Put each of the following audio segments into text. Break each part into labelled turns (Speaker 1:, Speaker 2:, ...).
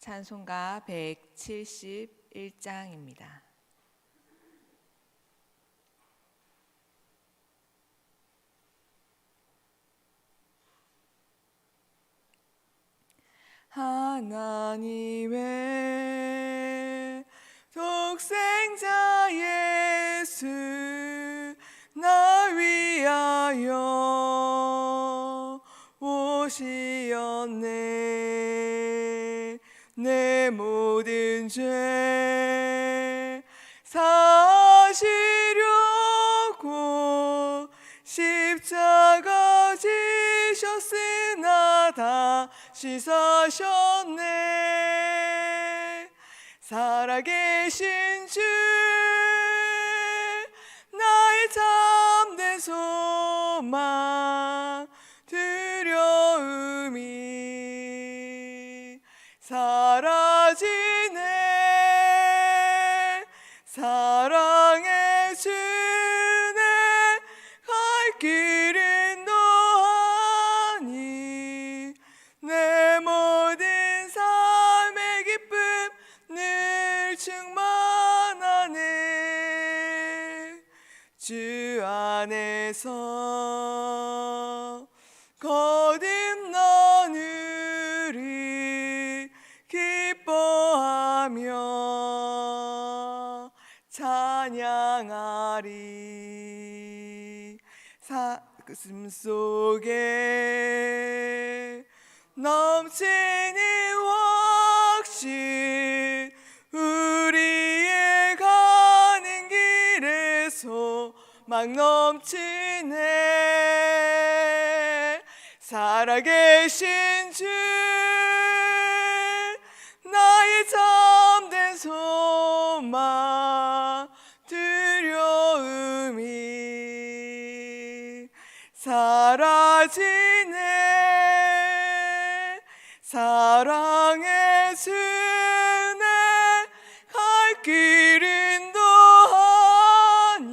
Speaker 1: 찬송가 171장입니다. 하나님의 독생자 예수 나 위하여 오시었네. 내 모든 죄 사시려고 십자가 지셨으나 다시 사셨네. 살아계신 주 나의 참된 소망 두려움이 사라지네. 사랑의 주네 갈 길은 너하니 내 모든 삶의 기쁨 늘 충만하네. 주 안에서 거듭나누리 기뻐하며 찬양하리. 가슴 속에 넘치는 확신 우리의 가는 길에서 막 넘치네. 살아계신 주 나의 참된 소망 두려움이 사라지네. 사랑의 주네 갈 길은 너하니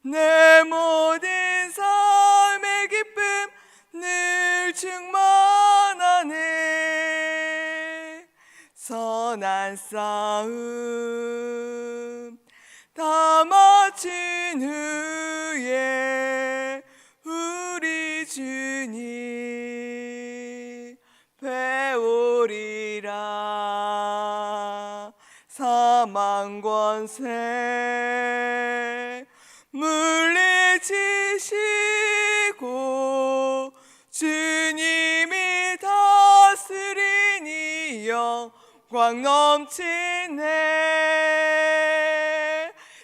Speaker 1: 내 모든 삶의 기쁨 늘 충만하네. 선한 싸움 다 마친 후에 우리 주님 배우리라. 사망 권세 물리치시고 주님이 다스리니 영광 넘치네.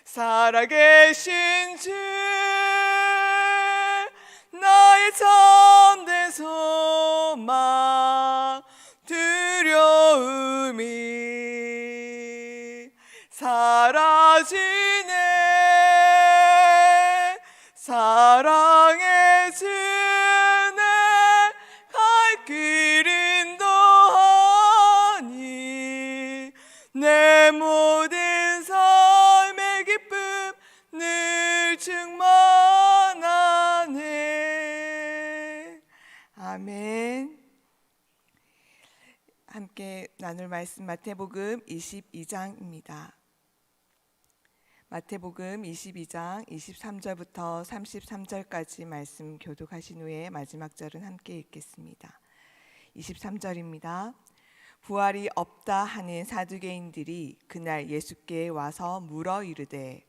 Speaker 1: 살아계신 주 나의 참된 소망 두려움이 사라지네. 사랑의 주네 갈 길은 너하니 내 모든 삶의 기쁨 늘 충만하네. 아멘. 함께 나눌 말씀 마태복음 22장입니다. 마태복음 22장 23절부터 33절까지 말씀 교독하신 후에 마지막 절은 함께 읽겠습니다. 23절입니다. 부활이 없다 하는 사두개인들이 그날 예수께 와서 물어 이르되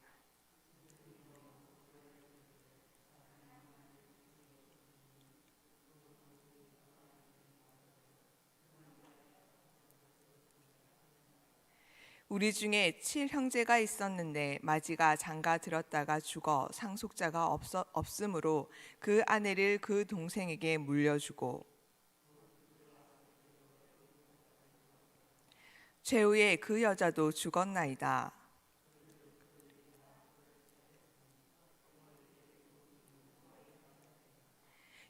Speaker 1: 우리 중에 7형제가 있었는데 마지가 장가 들었다가 죽어 상속자가 없으므로 그 아내를 그 동생에게 물려주고 최후에 그 여자도 죽었나이다.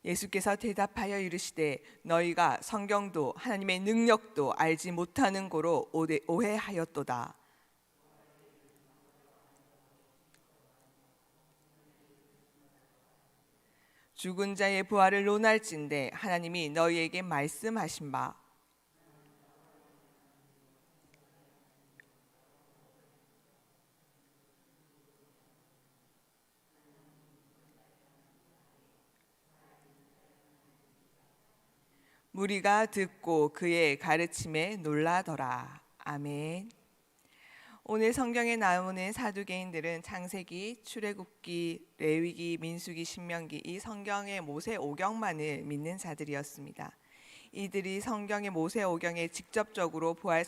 Speaker 1: 예수께서 대답하여 이르시되 너희가 성경도 하나님의 능력도 알지 못하는 고로 오해하였도다. 죽은 자의 부활을 논할진대 하나님이 너희에게 말씀하신 바 무리가 듣고 그의 가르침에 놀라더라. 아멘. 오늘 성경에 나오는 사두개인들은 창세기, 출애굽기, 레위기, 민수기, 신명기 이 성경의 모세오경만을 믿는 자들이었습니다. 이들이 성경의 모세오경에 직접적으로 부활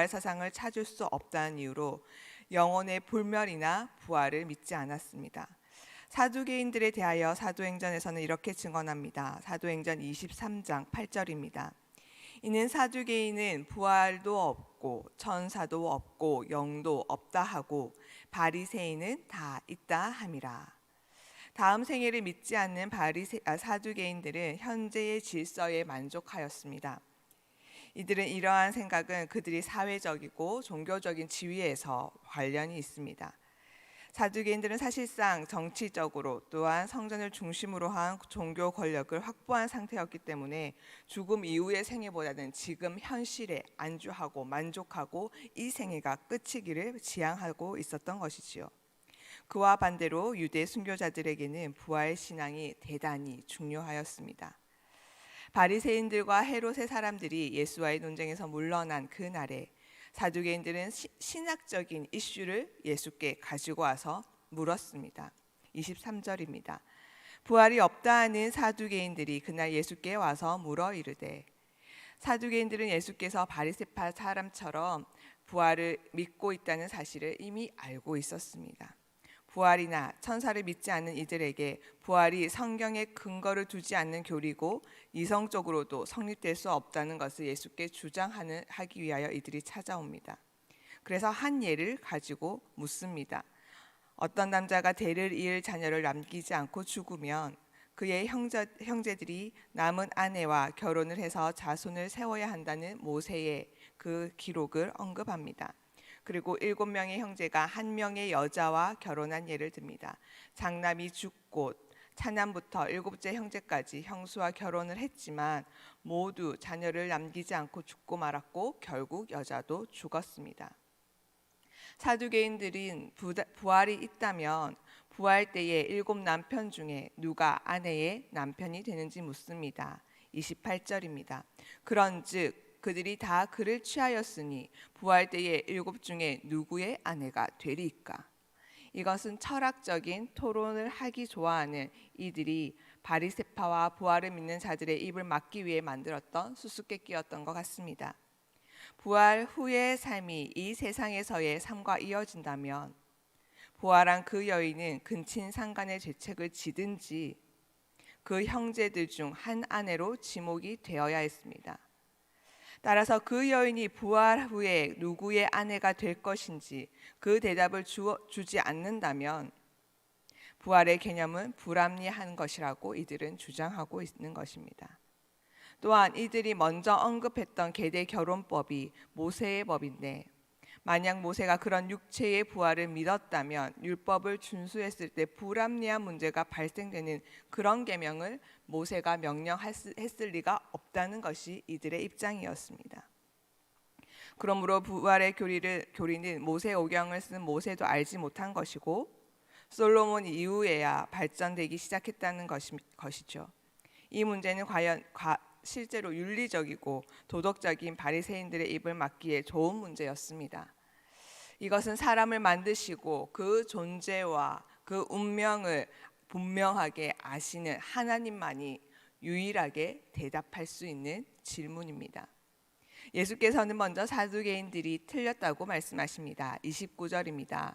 Speaker 1: 사상을 찾을 수 없다는 이유로 영혼의 불멸이나 부활을 믿지 않았습니다. 사두개인들에 대하여 사도행전에서는 이렇게 증언합니다. 사도행전 23장 8절입니다. 이는 사두개인은 부활도 없고 천사도 없고 영도 없다 하고 바리새인은 다 있다 함이라. 다음 생애를 믿지 않는 사두개인들은 현재의 질서에 만족하였습니다. 이들은 이러한 생각은 그들이 사회적이고 종교적인 지위에서 관련이 있습니다. 사두개인들은 사실상 정치적으로 또한 성전을 중심으로 한 종교 권력을 확보한 상태였기 때문에 죽음 이후의 생애보다는 지금 현실에 안주하고 만족하고 이 생애가 끝이기를 지향하고 있었던 것이지요. 그와 반대로 유대 순교자들에게는 부활 신앙이 대단히 중요하였습니다. 바리새인들과 헤롯의 사람들이 예수와의 논쟁에서 물러난 그날에 사두개인들은 신학적인 이슈를 예수께 가지고 와서 물었습니다. 23절입니다. 부활이 없다 하는 사두개인들이 그날 예수께 와서 물어 이르되. 사두개인들은 예수께서 바리새파 사람처럼 부활을 믿고 있다는 사실을 이미 알고 있었습니다. 부활이나 천사를 믿지 않는 이들에게 부활이 성경에 근거를 두지 않는 교리고 이성적으로도 성립될 수 없다는 것을 예수께 주장하기 위하여 이들이 찾아옵니다. 그래서 한 예를 가지고 묻습니다. 어떤 남자가 대를 이을 자녀를 남기지 않고 죽으면 그의 형제들이 남은 아내와 결혼을 해서 자손을 세워야 한다는 모세의 그 기록을 언급합니다. 그리고 7명의 형제가 1명의 여자와 결혼한 예를 듭니다. 장남이 죽고 차남부터 7째 형제까지 형수와 결혼을 했지만 모두 자녀를 남기지 않고 죽고 말았고 결국 여자도 죽었습니다. 사두개인들은 부활이 있다면 부활 때에 7 남편 중에 누가 아내의 남편이 되는지 묻습니다. 28절입니다. 그런즉 그들이 다 그를 취하였으니 부활 때에 7 중에 누구의 아내가 되리까? 이것은 철학적인 토론을 하기 좋아하는 이들이 바리새파와 부활을 믿는 자들의 입을 막기 위해 만들었던 수수께끼였던 것 같습니다. 부활 후의 삶이 이 세상에서의 삶과 이어진다면 부활한 그 여인은 근친상간의 죄책을 지든지 그 형제들 중 한 아내로 지목이 되어야 했습니다. 따라서 그 여인이 부활 후에 누구의 아내가 될 것인지 그 대답을 주지 않는다면 부활의 개념은 불합리한 것이라고 이들은 주장하고 있는 것입니다. 또한 이들이 먼저 언급했던 계대 결혼법이 모세의 법인데 만약 모세가 그런 육체의 부활을 믿었다면 율법을 준수했을 때 불합리한 문제가 발생되는 그런 계명을 모세가 명령했을 리가 없다는 것이 이들의 입장이었습니다. 그러므로 부활의 교리는 모세오경을 쓴 모세도 알지 못한 것이고 솔로몬 이후에야 발전되기 시작했다는 것이죠. 이 문제는 과연 실제로 윤리적이고 도덕적인 바리새인들의 입을 막기에 좋은 문제였습니다. 이것은 사람을 만드시고 그 존재와 그 운명을 분명하게 아시는 하나님만이 유일하게 대답할 수 있는 질문입니다. 예수께서는 먼저 사두개인들이 틀렸다고 말씀하십니다. 29절입니다.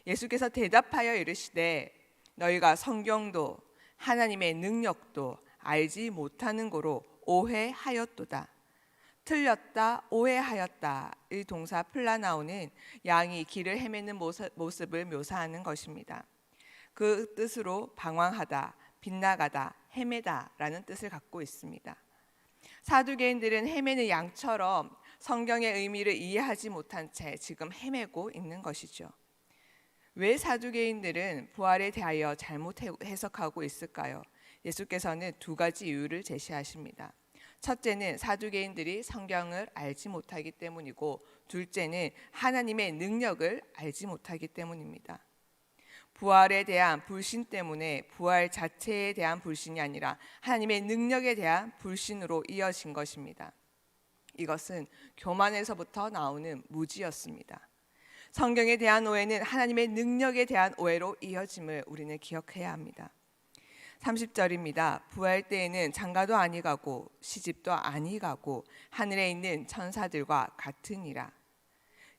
Speaker 1: 예수께서 대답하여 이르시되 너희가 성경도 하나님의 능력도 알지 못하는 고로 오해하였도다. 틀렸다, 오해하였다. 이 동사 플라나오는 양이 길을 헤매는 모습을 묘사하는 것입니다. 그 뜻으로 방황하다, 빗나가다, 헤매다라는 뜻을 갖고 있습니다. 사두개인들은 헤매는 양처럼 성경의 의미를 이해하지 못한 채 지금 헤매고 있는 것이죠. 왜 사두개인들은 부활에 대하여 잘못 해석하고 있을까요? 예수께서는 2가지 이유를 제시하십니다. 첫째는 사두개인들이 성경을 알지 못하기 때문이고 둘째는 하나님의 능력을 알지 못하기 때문입니다. 부활에 대한 불신 때문에 부활 자체에 대한 불신이 아니라 하나님의 능력에 대한 불신으로 이어진 것입니다. 이것은 교만에서부터 나오는 무지였습니다. 성경에 대한 오해는 하나님의 능력에 대한 오해로 이어짐을 우리는 기억해야 합니다. 30절입니다. 부활 때에는 장가도 아니 가고 시집도 아니 가고 하늘에 있는 천사들과 같으니라.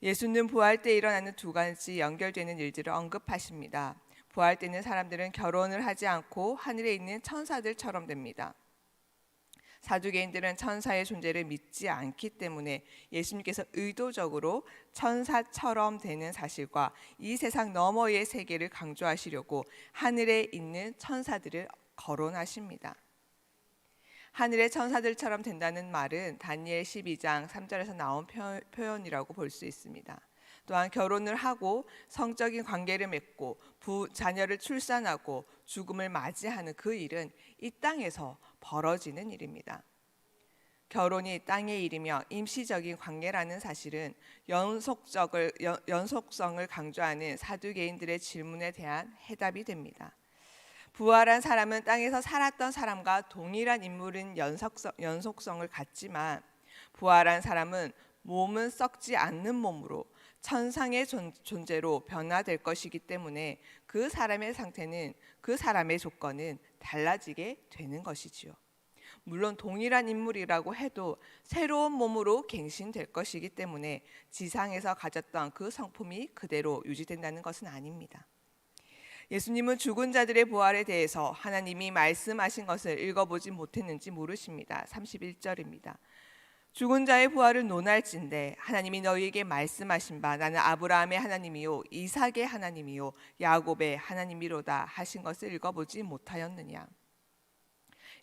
Speaker 1: 예수는 부활 때 일어나는 두 가지 연결되는 일들을 언급하십니다. 부활 때는 사람들은 결혼을 하지 않고 하늘에 있는 천사들처럼 됩니다. 사두개인들은 천사의 존재를 믿지 않기 때문에 예수님께서 의도적으로 천사처럼 되는 사실과 이 세상 너머의 세계를 강조하시려고 하늘에 있는 천사들을 거론하십니다. 하늘의 천사들처럼 된다는 말은 다니엘 12장 3절에서 나온 표현이라고 볼 수 있습니다. 또한 결혼을 하고 성적인 관계를 맺고 자녀를 출산하고 죽음을 맞이하는 그 일은 이 땅에서 벌어지는 일입니다. 결혼이 땅의 일이며 임시적인 관계라는 사실은 연속성을 강조하는 사두개인들의 질문에 대한 해답이 됩니다. 부활한 사람은 땅에서 살았던 사람과 동일한 인물인 연속성을 갖지만 부활한 사람은 몸은 썩지 않는 몸으로 천상의 존재로 변화될 것이기 때문에 그 사람의 상태는 그 사람의 조건은 달라지게 되는 것이지요. 물론 동일한 인물이라고 해도 새로운 몸으로 갱신될 것이기 때문에 지상에서 가졌던 그 성품이 그대로 유지된다는 것은 아닙니다. 예수님은 죽은 자들의 부활에 대해서 하나님이 말씀하신 것을 읽어보지 못했는지 모르십니다. 31절입니다. 죽은 자의 부활을 논할진대 하나님이 너희에게 말씀하신 바 나는 아브라함의 하나님이요 이삭의 하나님이요 야곱의 하나님이로다 하신 것을 읽어보지 못하였느냐.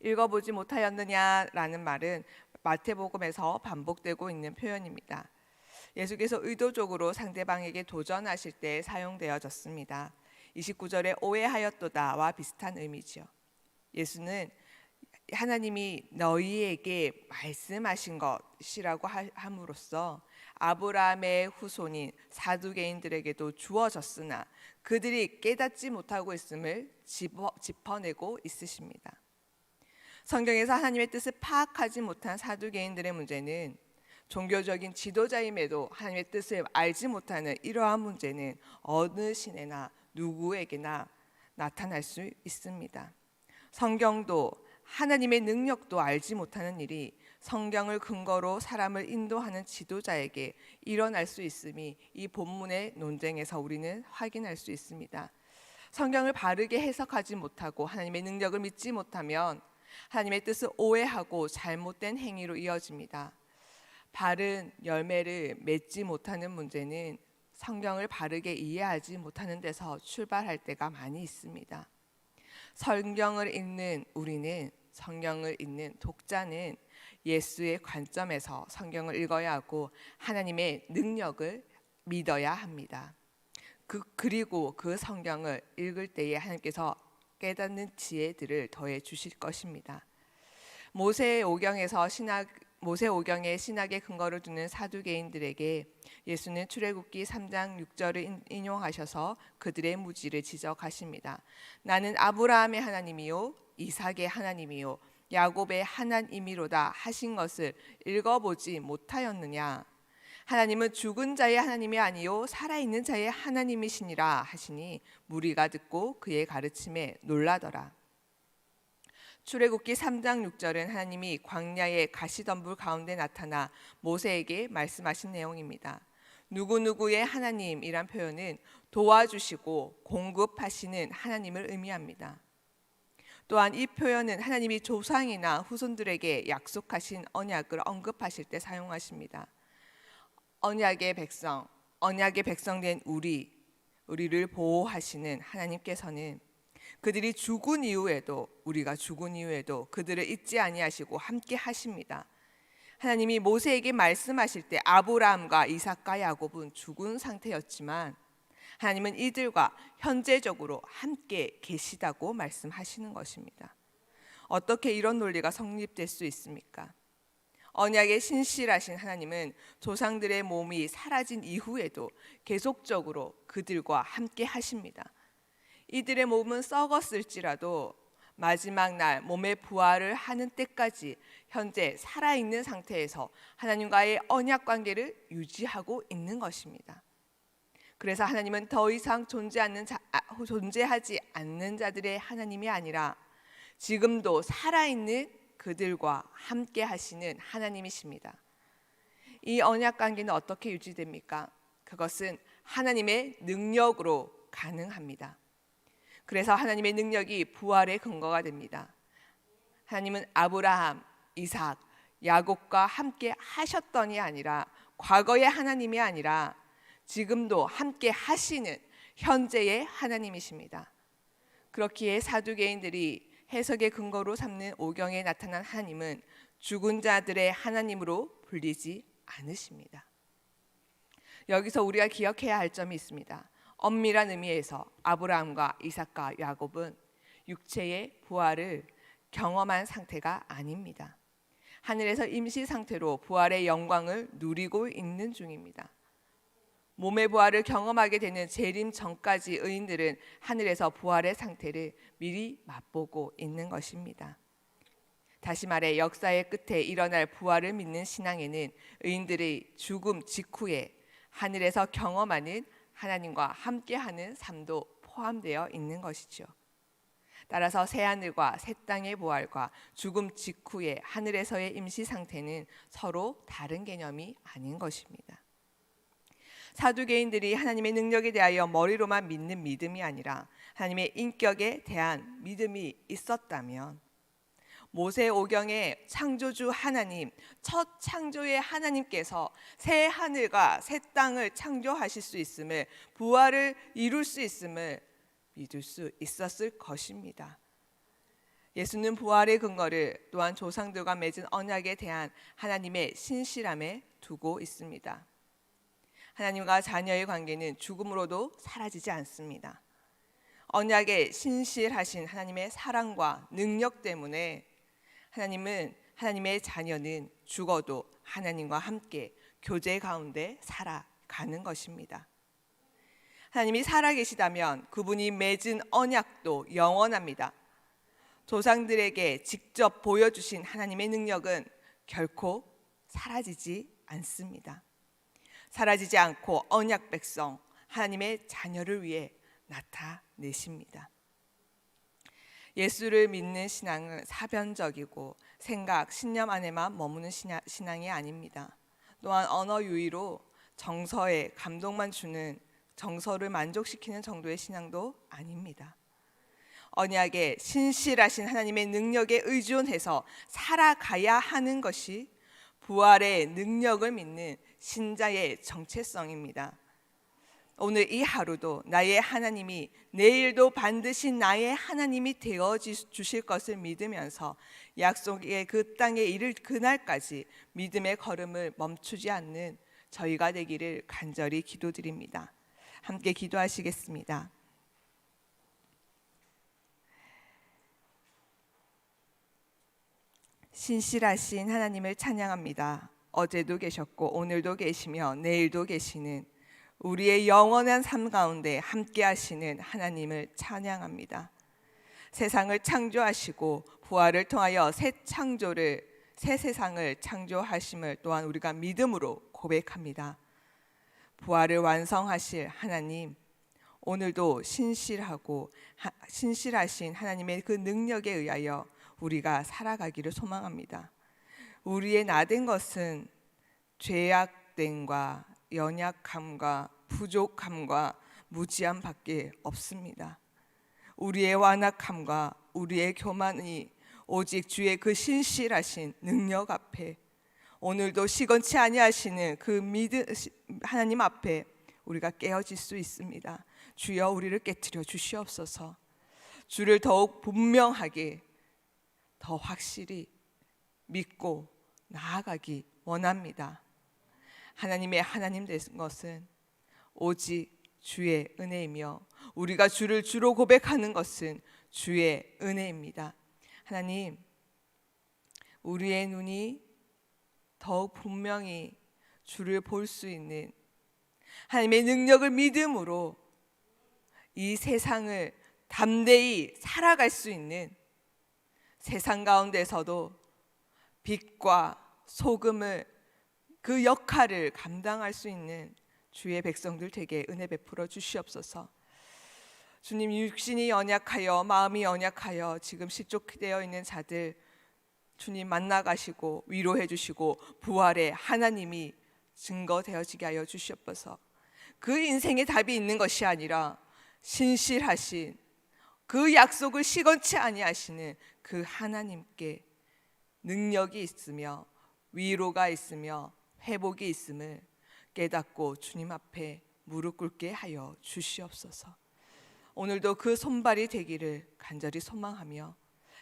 Speaker 1: 읽어보지 못하였느냐라는 말은 마태복음에서 반복되고 있는 표현입니다. 예수께서 의도적으로 상대방에게 도전하실 때 사용되어졌습니다. 29절에 오해하였도다와 비슷한 의미지요. 예수는 하나님이 너희에게 말씀하신 것이라고 함으로써 아브라함의 후손인 사두개인들에게도 주어졌으나 그들이 깨닫지 못하고 있음을 짚어내고 있으십니다. 성경에서 하나님의 뜻을 파악하지 못한 사두개인들의 문제는 종교적인 지도자임에도 하나님의 뜻을 알지 못하는 이러한 문제는 어느 신에나 누구에게나 나타날 수 있습니다. 성경도 하나님의 능력도 알지 못하는 일이 성경을 근거로 사람을 인도하는 지도자에게 일어날 수 있음이 이 본문의 논쟁에서 우리는 확인할 수 있습니다. 성경을 바르게 해석하지 못하고 하나님의 능력을 믿지 못하면 하나님의 뜻을 오해하고 잘못된 행위로 이어집니다. 바른 열매를 맺지 못하는 문제는 성경을 바르게 이해하지 못하는 데서 출발할 때가 많이 있습니다. 성경을 읽는 우리는, 성경을 읽는 독자는 예수의 관점에서 성경을 읽어야 하고 하나님의 능력을 믿어야 합니다. 그리고 그 성경을 읽을 때에 하나님께서 깨닫는 지혜들을 더해 주실 것입니다. 모세오경의 신학의 근거를 두는 사두개인들에게 예수는 출애굽기 3장 6절을 인용하셔서 그들의 무지를 지적하십니다. 나는 아브라함의 하나님이요 이삭의 하나님이요 야곱의 하나님이로다 하신 것을 읽어보지 못하였느냐. 하나님은 죽은 자의 하나님이 아니요 살아있는 자의 하나님이시니라 하시니 무리가 듣고 그의 가르침에 놀라더라. 출애굽기 3장 6절은 하나님이 광야의 가시덤불 가운데 나타나 모세에게 말씀하신 내용입니다. 누구누구의 하나님이란 표현은 도와주시고 공급하시는 하나님을 의미합니다. 또한 이 표현은 하나님이 조상이나 후손들에게 약속하신 언약을 언급하실 때 사용하십니다. 언약의 백성된 우리를 보호하시는 하나님께서는 그들이 죽은 이후에도 우리가 죽은 이후에도 그들을 잊지 아니하시고 함께 하십니다. 하나님이 모세에게 말씀하실 때 아브라함과 이삭과 야곱은 죽은 상태였지만 하나님은 이들과 현재적으로 함께 계시다고 말씀하시는 것입니다. 어떻게 이런 논리가 성립될 수 있습니까? 언약의 신실하신 하나님은 조상들의 몸이 사라진 이후에도 계속적으로 그들과 함께 하십니다. 이들의 몸은 썩었을지라도 마지막 날 몸의 부활을 하는 때까지 현재 살아있는 상태에서 하나님과의 언약 관계를 유지하고 있는 것입니다. 그래서 하나님은 더 이상 존재하지 않는 자들의 하나님이 아니라 지금도 살아있는 그들과 함께 하시는 하나님이십니다. 이 언약 관계는 어떻게 유지됩니까? 그것은 하나님의 능력으로 가능합니다. 그래서 하나님의 능력이 부활의 근거가 됩니다. 하나님은 아브라함, 이삭, 야곱과 함께 하셨더니 아니라 과거의 하나님이 아니라 지금도 함께 하시는 현재의 하나님이십니다. 그렇기에 사두개인들이 해석의 근거로 삼는 오경에 나타난 하나님은 죽은 자들의 하나님으로 불리지 않으십니다. 여기서 우리가 기억해야 할 점이 있습니다. 엄밀한 의미에서 아브라함과 이삭과 야곱은 육체의 부활을 경험한 상태가 아닙니다. 하늘에서 임시 상태로 부활의 영광을 누리고 있는 중입니다. 몸의 부활을 경험하게 되는 재림 전까지 의인들은 하늘에서 부활의 상태를 미리 맛보고 있는 것입니다. 다시 말해 역사의 끝에 일어날 부활을 믿는 신앙에는 의인들의 죽음 직후에 하늘에서 경험하는 하나님과 함께하는 삶도 포함되어 있는 것이죠. 따라서 새하늘과 새 땅의 부활과 죽음 직후의 하늘에서의 임시 상태는 서로 다른 개념이 아닌 것입니다. 사두개인들이 하나님의 능력에 대하여 머리로만 믿는 믿음이 아니라 하나님의 인격에 대한 믿음이 있었다면 모세 오경의 창조주 하나님, 첫 창조의 하나님께서 새 하늘과 새 땅을 창조하실 수 있음을, 부활을 이룰 수 있음을 믿을 수 있었을 것입니다. 예수는 부활의 근거를 또한 조상들과 맺은 언약에 대한 하나님의 신실함에 두고 있습니다. 하나님과 자녀의 관계는 죽음으로도 사라지지 않습니다. 언약에 신실하신 하나님의 사랑과 능력 때문에 하나님의 자녀는 죽어도 하나님과 함께 교제 가운데 살아가는 것입니다. 하나님이 살아계시다면 그분이 맺은 언약도 영원합니다. 조상들에게 직접 보여주신 하나님의 능력은 결코 사라지지 않습니다. 사라지지 않고 언약 백성 하나님의 자녀를 위해 나타내십니다. 예수를 믿는 신앙은 사변적이고 생각, 신념 안에만 머무는 신앙이 아닙니다. 또한 언어 유희로 정서에 감동만 주는, 정서를 만족시키는 정도의 신앙도 아닙니다. 언약에 신실하신 하나님의 능력에 의존해서 살아가야 하는 것이 부활의 능력을 믿는 신자의 정체성입니다. 오늘 이 하루도 나의 하나님이 내일도 반드시 나의 하나님이 되어 주실 것을 믿으면서 약속의 그 땅에 이를 그날까지 믿음의 걸음을 멈추지 않는 저희가 되기를 간절히 기도드립니다. 함께 기도하시겠습니다. 신실하신 하나님을 찬양합니다. 어제도 계셨고 오늘도 계시며 내일도 계시는 우리의 영원한 삶 가운데 함께 하시는 하나님을 찬양합니다. 세상을 창조하시고 부활을 통하여 새 세상을 창조하심을 또한 우리가 믿음으로 고백합니다. 부활을 완성하실 하나님, 오늘도 신실하신 하나님의 그 능력에 의하여 우리가 살아가기를 소망합니다. 우리의 나된 것은 죄악됨과 연약함과 부족함과 무지함밖에 없습니다. 우리의 완악함과 우리의 교만이 오직 주의 그 신실하신 능력 앞에, 오늘도 시건치 아니하시는 그 하나님 앞에 우리가 깨어질 수 있습니다. 주여 우리를 깨트려 주시옵소서. 주를 더욱 분명하게 더 확실히 믿고 나아가기 원합니다. 하나님의 하나님 되는 것은 오직 주의 은혜이며 우리가 주를 주로 고백하는 것은 주의 은혜입니다. 하나님, 우리의 눈이 더욱 분명히 주를 볼 수 있는 하나님의 능력을 믿음으로 이 세상을 담대히 살아갈 수 있는, 세상 가운데서도 빛과 소금을 그 역할을 감당할 수 있는 주의 백성들 되게 은혜 베풀어 주시옵소서. 주님, 육신이 연약하여 마음이 연약하여 지금 실족되어 있는 자들 주님 만나가시고 위로해 주시고 부활의 하나님이 증거되어지게 하여 주시옵소서. 그 인생의 답이 있는 것이 아니라 신실하신 그 약속을 시건치 아니하시는 그 하나님께 능력이 있으며 위로가 있으며 회복이 있음을 깨닫고 주님 앞에 무릎 꿇게 하여 주시옵소서. 오늘도 그 손발이 되기를 간절히 소망하며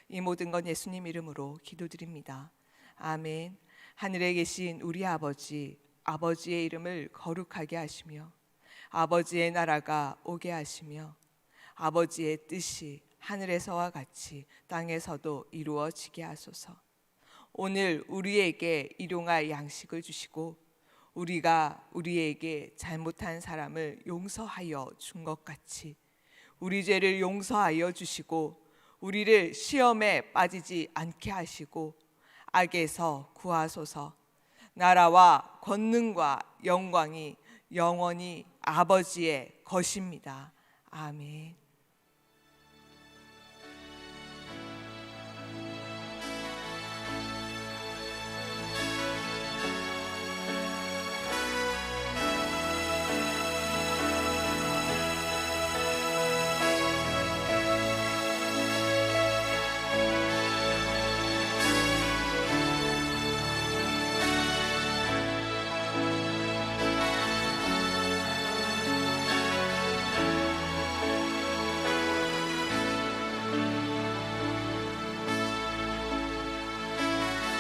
Speaker 1: 이 모든 건 예수님 이름으로 기도드립니다. 아멘. 하늘에 계신 우리 아버지, 아버지의 이름을 거룩하게 하시며 아버지의 나라가 오게 하시며 아버지의 뜻이 하늘에서와 같이 땅에서도 이루어지게 하소서. 오늘 우리에게 일용할 양식을 주시고 우리가 우리에게 잘못한 사람을 용서하여 준 것 같이 우리 죄를 용서하여 주시고 우리를 시험에 빠지지 않게 하시고 악에서 구하소서. 나라와 권능과 영광이 영원히 아버지의 것입니다. 아멘.